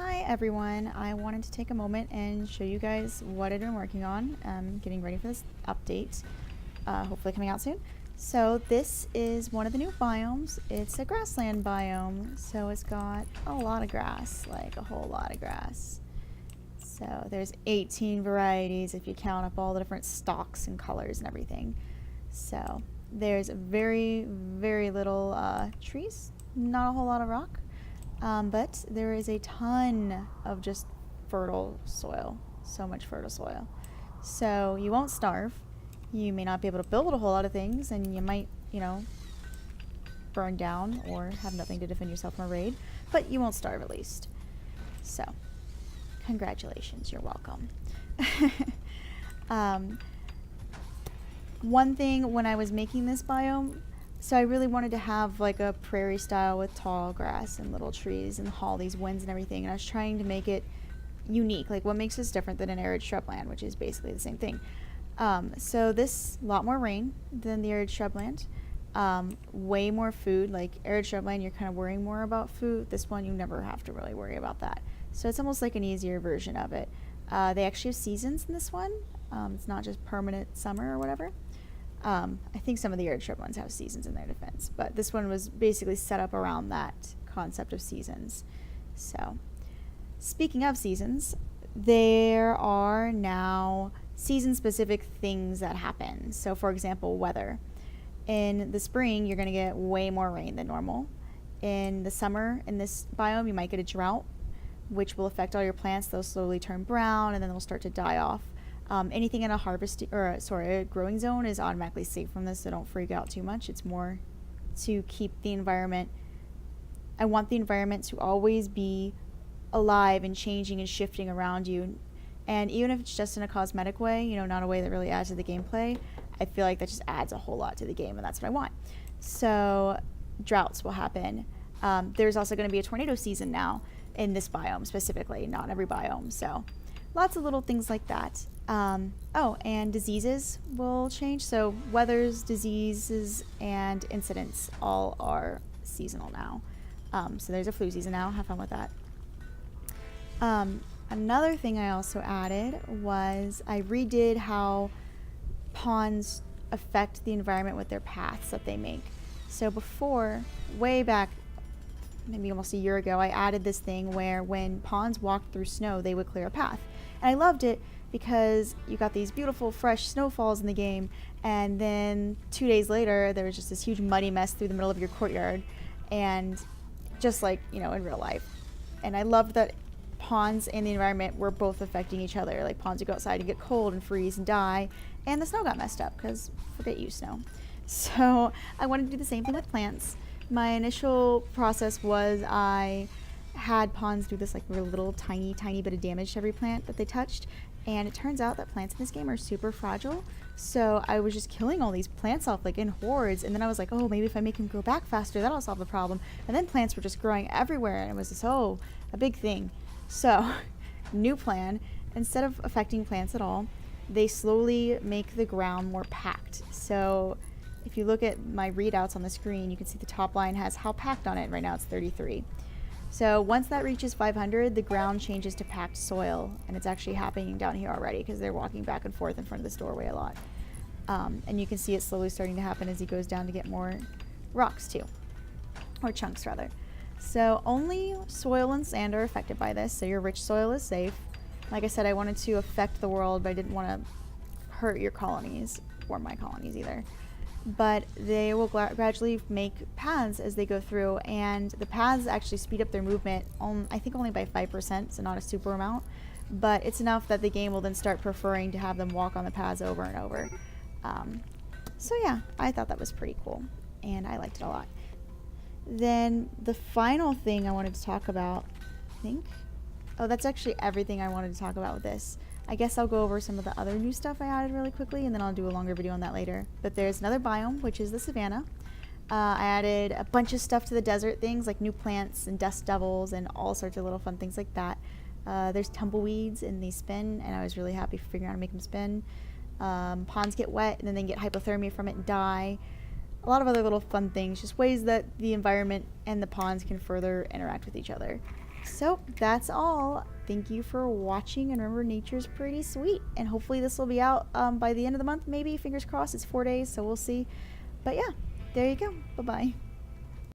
Hi everyone, I wanted to take a moment and show you guys what I've been working on. Getting ready for this update, hopefully coming out soon. So this is one of the new biomes. It's a grassland biome, so it's got a lot of grass, like a whole lot of grass. So there's 18 varieties if you count up all the different stalks and colors and everything. So there's very, very little trees, not a whole lot of rock. But there is a ton of just fertile soil, so much fertile soil. So you won't starve. You may not be able to build a whole lot of things, and you might, burn down or have nothing to defend yourself from a raid, but you won't starve at least. So, congratulations, you're welcome. One thing when I was making this biome, so I really wanted to have like a prairie style with tall grass and little trees and all these winds and everything. And I was trying to make it unique. Like what makes this different than an arid shrubland, which is basically the same thing. So this, a lot more rain than the arid shrubland. Way more food. Like arid shrubland, you're kind of worrying more about food. This one, you never have to really worry about that. So it's almost like an easier version of it. They actually have seasons in this one. It's not just permanent summer or whatever. I think some of the arid shrub ones have seasons in their defense, but this one was basically set up around that concept of seasons. So, speaking of seasons, there are now season-specific things that happen. So, for example, weather. In the spring, you're going to get way more rain than normal. In the summer, in this biome, you might get a drought, which will affect all your plants. They'll slowly turn brown, and then they'll start to die off. Anything in a growing zone is automatically safe from this, so don't freak out too much. It's more to keep the environment. I want the environment to always be alive and changing and shifting around you. And even if it's just in a cosmetic way, not a way that really adds to the gameplay, I feel like that just adds a whole lot to the game, and that's what I want. So droughts will happen. There's also going to be a tornado season now in this biome specifically, not every biome. So lots of little things like that. And diseases will change. So weathers, diseases, and incidents all are seasonal now. So there's a flu season now. Have fun with that. Another thing I also added was I redid how ponds affect the environment with their paths that they make. So before, way back, maybe almost a year ago, I added this thing where when ponds walked through snow, they would clear a path. And I loved it because you got these beautiful fresh snowfalls in the game, and then 2 days later there was just this huge muddy mess through the middle of your courtyard, and just like in real life. And I loved that ponds and the environment were both affecting each other. Like ponds would go outside and get cold and freeze and die, and the snow got messed up because forget you, snow. So I wanted to do the same thing with plants. My initial process was I had ponds do this like little tiny bit of damage to every plant that they touched, and it turns out that plants in this game are super fragile. So I was just killing all these plants off like in hordes, and then I was like, oh, maybe if I make them grow back faster, that'll solve the problem. And then plants were just growing everywhere, and it was just a big thing. So new plan, instead of affecting plants at all, they slowly make the ground more packed. So if you look at my readouts on the screen, you can see the top line has how packed on it. Right now it's 33. So once that reaches 500, the ground changes to packed soil, and it's actually happening down here already because they're walking back and forth in front of this doorway a lot. And you can see it slowly starting to happen as he goes down to get more rocks too, or chunks rather. So only soil and sand are affected by this, so your rich soil is safe. Like I said, I wanted to affect the world, but I didn't want to hurt your colonies, or my colonies either. But they will gradually make paths as they go through, and the paths actually speed up their movement, I think only by 5%, so not a super amount, but it's enough that the game will then start preferring to have them walk on the paths over and over. So yeah, I thought that was pretty cool, and I liked it a lot. Then the final thing I wanted to talk about, that's actually everything I wanted to talk about with this. I guess I'll go over some of the other new stuff I added really quickly, and then I'll do a longer video on that later. But there's another biome, which is the Savanna. I added a bunch of stuff to the desert things, like new plants and dust devils and all sorts of little fun things like that. There's tumbleweeds, and they spin, and I was really happy figuring out how to make them spin. Ponds get wet, and then they get hypothermia from it and die. A lot of other little fun things, just ways that the environment and the ponds can further interact with each other. So that's all. Thank you for watching, and remember, nature's pretty sweet. And hopefully this will be out by the end of the month, maybe. Fingers crossed. It's 4 days, so we'll see. But yeah, there you go. Bye-bye.